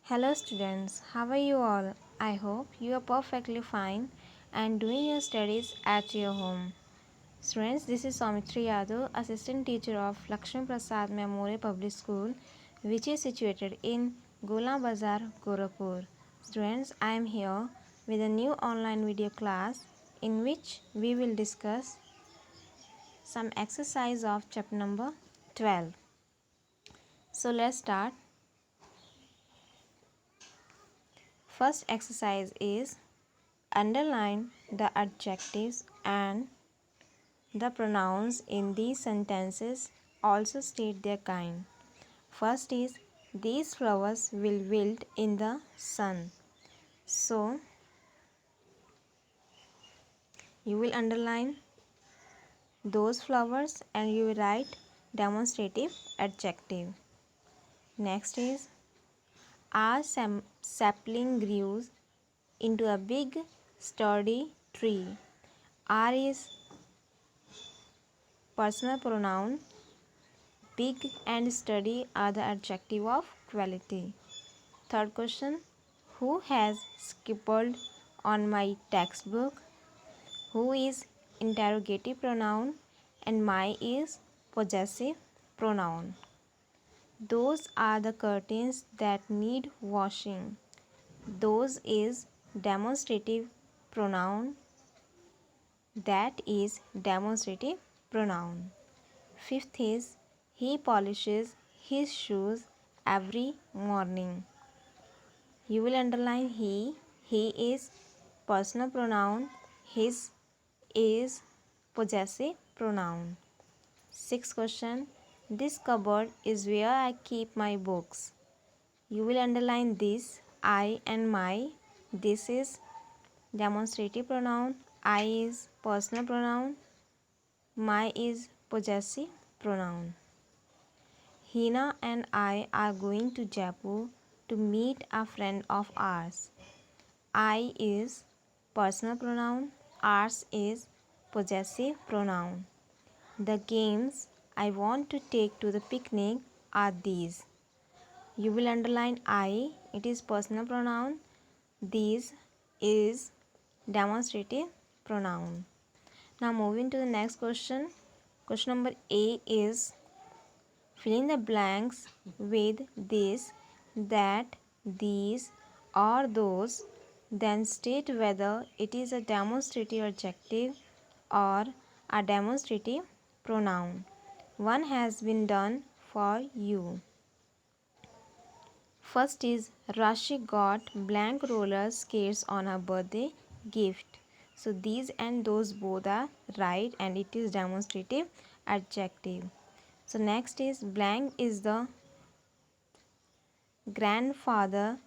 Hello students, how are you all? I hope you are perfectly fine and doing your studies at your home. Students, this is Saumitri Yadav, Assistant Teacher of Lakshmi Prasad Memorial Public School, which is situated in Gola Bazar, Gorakhpur. Students, I am here with a new online video class in which we will discuss some exercise of chapter number 12. So let's start. First exercise is underline the adjectives and the pronouns in these sentences. Also state their kind. First is these flowers will wilt in the sun. So you will underline those flowers and you will write demonstrative adjective. Next is our sapling grew into a big sturdy tree. R is personal pronoun. Big and sturdy are the adjective of quality. Third question. Who has scribbled on my textbook? Who is interrogative pronoun and my is possessive pronoun. Those are the curtains that need washing. Those is demonstrative pronoun. That is demonstrative pronoun. Fifth is he polishes his shoes every morning. You will underline he. He is personal pronoun. His is possessive pronoun. Sixth question. This cupboard is where I keep my books. You will underline this, I and my. This is demonstrative pronoun. I is personal pronoun. My is possessive pronoun. Hina and I are going to Jaipur to meet a friend of ours. I is personal pronoun. Ours is possessive pronoun. The games I want to take to the picnic are these. You will underline I. It is personal pronoun. These is demonstrative pronoun. Now moving to the next question. Question number A is fill in the blanks with this, that, these, or those. Then state whether it is a demonstrative adjective or a demonstrative pronoun. One has been done for you. First is Rashi got blank roller skates on her birthday gift. So these and those both are right and it is demonstrative adjective. So next is blank is the grandfather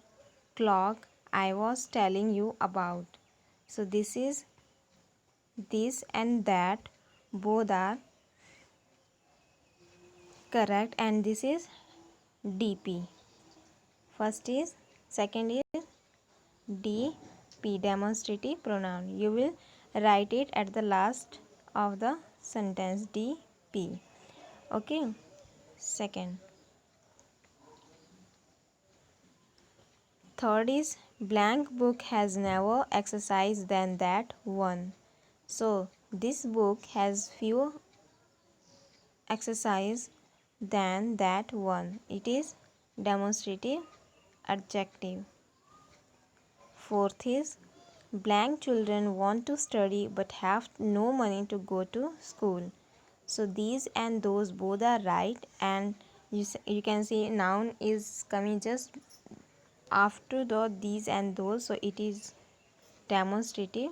clock I was telling you about. So this is this and that both are correct and this is DP. First is second is DP demonstrative pronoun. You will write it at the last of the sentence DP. Okay. Second. Third is blank book has never exercised than that one. So this book has fewer exercise than that one. It is demonstrative adjective. Fourth is blank children want to study but have no money to go to school. So these and those both are right and you can see noun is coming just after the these and those, so it is demonstrative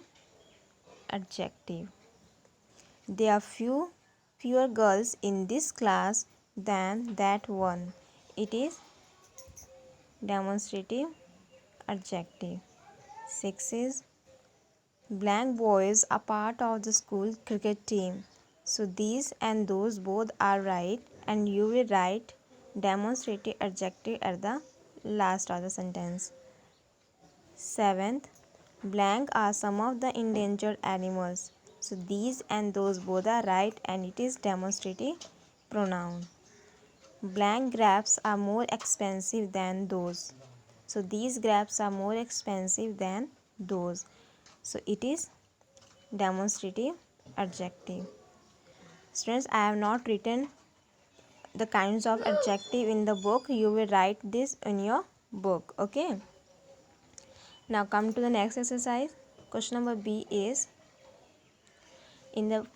adjective. There are fewer girls in this class than that one. It is demonstrative adjective. 6 is blank boys are part of the school cricket team. So these and those both are right and you will write demonstrative adjective at the last of the sentence. 7th, blank are some of the endangered animals. So these and those both are right and it is demonstrative pronoun. Blank grapes are more expensive than those. So these grapes are more expensive than those. So it is demonstrative adjective. Students, I have not written the kinds of adjective in the book. You will write this in your book. Okay. Now come to the next exercise. Question number B is, in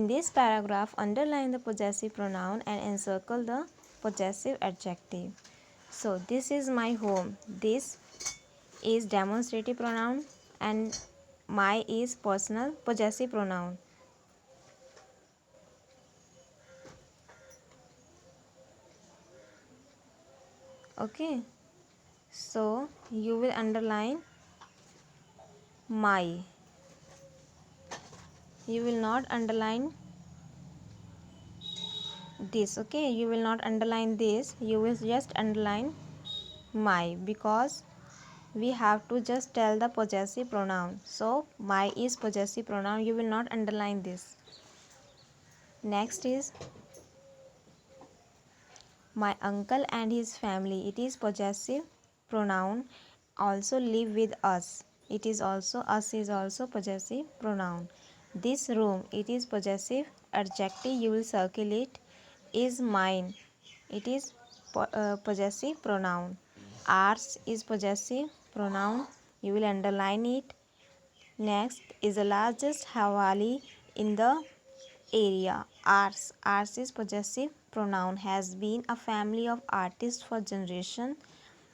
this paragraph, underline the possessive pronoun and encircle the possessive adjective. So this is my home. This is demonstrative pronoun and my is personal possessive pronoun. Okay. So you will underline my. You will not underline this. Okay. You will not underline this. You will just underline my, because we have to just tell the possessive pronoun. So my is possessive pronoun. You will not underline this. Next is my uncle and his family. It is possessive pronoun. Also live with us. It is also, us is also possessive pronoun. This room, it is possessive adjective. You will circle it. Is mine. It is possessive pronoun. Ours is possessive pronoun. You will underline it. Next is the largest Hawali in the area. Ours is possessive pronoun. Has been a family of artists for generation.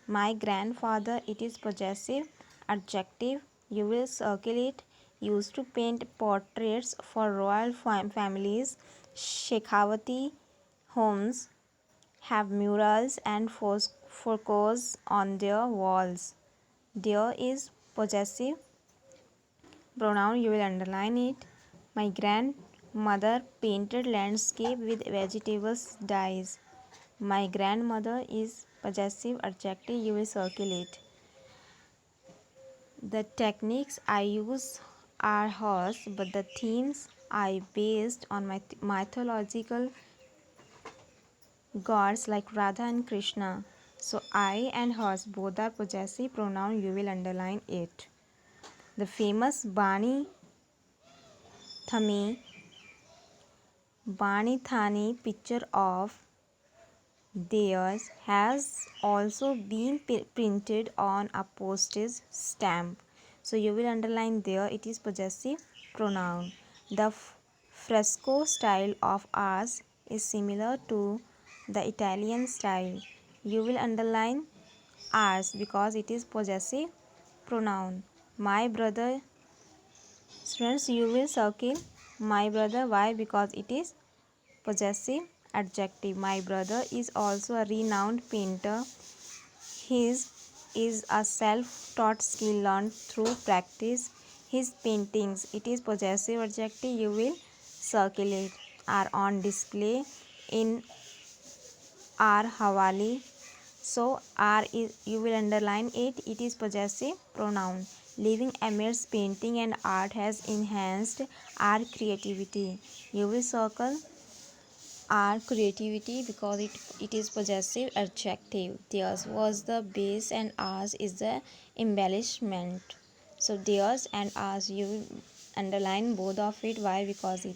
My grandfather, it is possessive adjective. You will circle it. Used to paint portraits for royal families. Shekhawati homes have murals and frescoes on their walls. There is possessive pronoun. You will underline it. My grandmother painted landscape with vegetables dyes. My grandmother is possessive adjective. You will circle it. The techniques I use are hers, but the themes I based on my mythological gods like Radha and Krishna. So I and hers both are possessive pronoun. You will underline it. The famous Bani Thani picture of theirs has also been printed on a postage stamp. So you will underline there. It is possessive pronoun. The fresco style of ours is similar to the Italian style. You will underline ours because it is possessive pronoun. My brother, students, you will circle my brother. Why? Because it is possessive adjective. My brother is also a renowned painter. His is a self-taught skill learned through practice. His paintings, it is possessive adjective. You will circle it. Are on display in our Hawali. So R is, you will underline it. It is possessive pronoun. Living Amir's painting and art has enhanced our creativity. You will circle our creativity because it is possessive adjective. Theirs was the base and ours is the embellishment. So theirs and ours, you underline both of it. Why? Because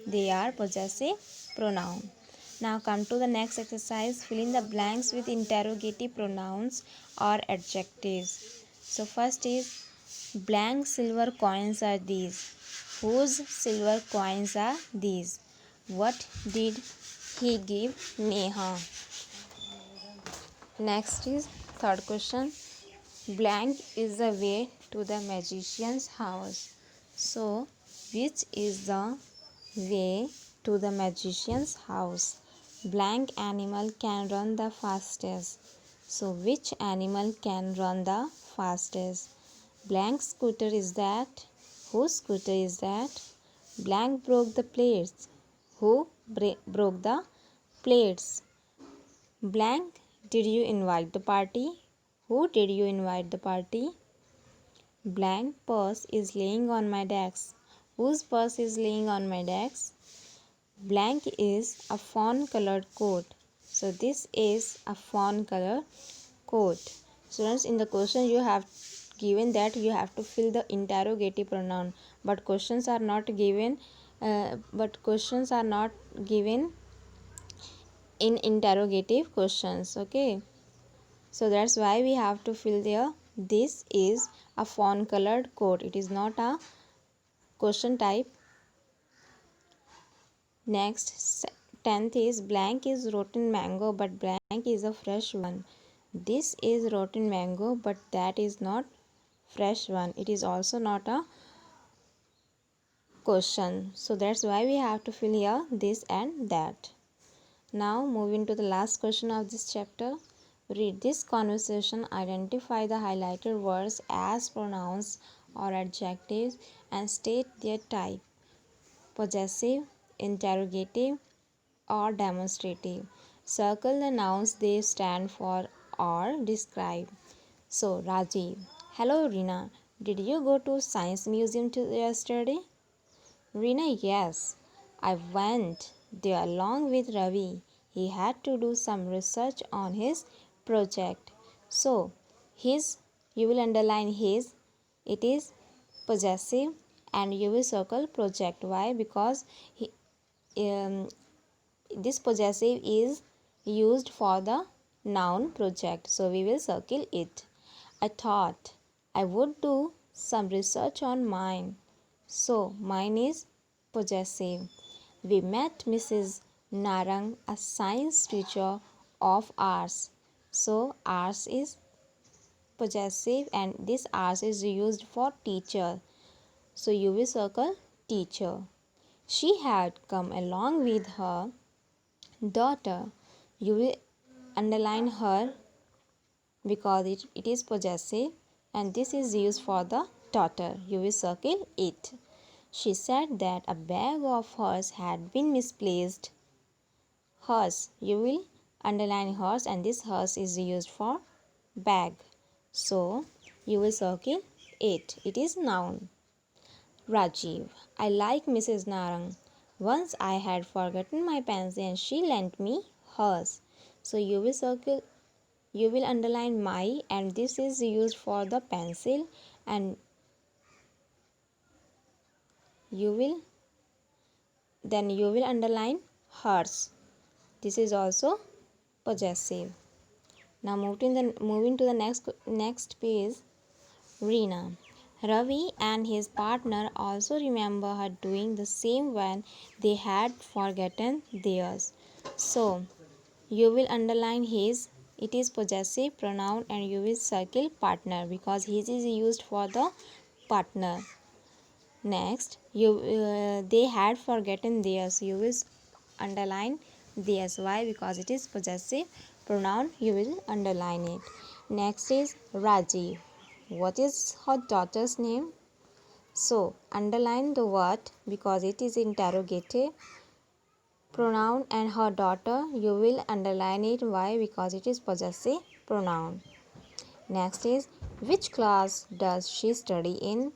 they are possessive pronoun. Now come to the next exercise. Fill in the blanks with interrogative pronouns or adjectives. So first is, blank silver coins are these. Whose silver coins are these? What did he give Neha? Next is third question. Blank is the way to the magician's house. So, which is the way to the magician's house? Blank animal can run the fastest. So, which animal can run the fastest? Blank scooter is that? Whose scooter is that? Blank broke the plates. Who broke the plates? Blank, did you invite the party? Who did you invite the party? Blank purse is laying on my desk. Whose purse is laying on my desk? Blank is a fawn colored coat. So this is a fawn colored coat. Students, in the question you have given that you have to fill the interrogative pronoun, but questions are not given. Questions are not given in interrogative questions. Okay, so that's why we have to fill there. This is a fawn colored coat. It is not a question type. Next, 10th is blank is rotten mango, but blank is a fresh one. This is rotten mango, but that is not fresh one. It is also not a question. So that's why we have to fill here this and that. Now moving to the last question of this chapter. Read this conversation, identify the highlighted words as pronouns or adjectives and state their type: possessive, interrogative, or demonstrative. Circle the nouns they stand for or describe. So, Rajiv. Hello, Rina. Did you go to Science Museum yesterday? Rina, yes. I went there along with Ravi. He had to do some research on his project. So, his, you will underline his, it is possessive, and you will circle project. Why? Because um, this possessive is used for the noun project, so we will circle it. I thought I would do some research on mine, so mine is possessive. We met Mrs. Narang, a science teacher of ours, so ours is possessive and this ours is used for teacher, so you will circle teacher. She had come along with her daughter. You will underline her because it is possessive and this is used for the daughter. You will circle it. She said that a bag of hers had been misplaced. Hers. You will underline hers and this hers is used for bag. So you will circle it. It is noun. Rajiv. I like Mrs. Narang. Once I had forgotten my pencil and she lent me hers. So you will circle, you will underline my and this is used for the pencil and you will underline hers. This is also possessive. Now moving to the next page. Reena. Ravi and his partner also remember her doing the same when they had forgotten theirs. So, you will underline his, it is possessive pronoun and you will circle partner because his is used for the partner. Next, they had forgotten theirs. You will underline theirs. Why? Because it is possessive pronoun. You will underline it. Next is Rajiv. What is her daughter's name? So underline the word because it is interrogative pronoun and her daughter. You will underline it. Why? Because it is possessive pronoun. Next is which class does she study in?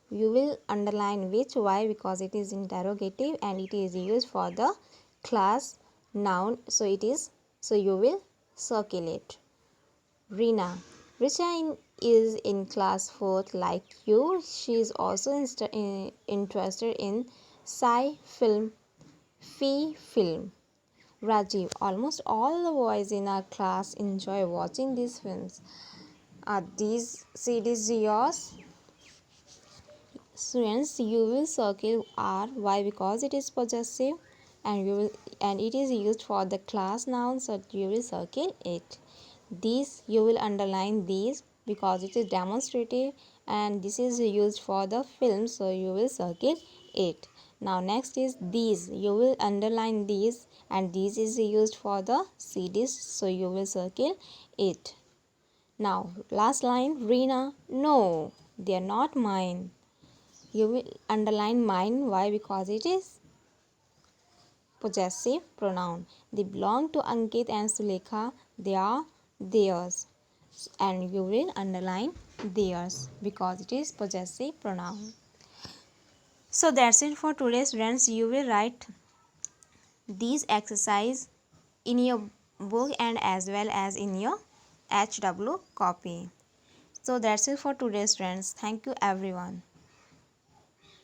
You will underline which. Why? Because it is interrogative and it is used for the class noun, so you will circle it. Reena. Richa is in class 4th like you. She is also interested in film. Rajiv. Almost all the boys in our class enjoy watching these films. Are these CDs yours? Students, you will circle R. Why? Because it is possessive and it is used for the class noun, so you will circle it. These you will underline these because it is demonstrative and this is used for the film, so you will circle it. Now next is these. You will underline these and this is used for the CDs, so you will circle it. Now last line, Reena. No, they are not mine. You will underline mine. Why? Because it is possessive pronoun. They belong to Ankit and Sulekha. They are theirs. And you will underline theirs because it is possessive pronoun. So that's it for today, students. You will write these exercise in your book and as well as in your HW copy. So that's it for today's friends. Thank you everyone.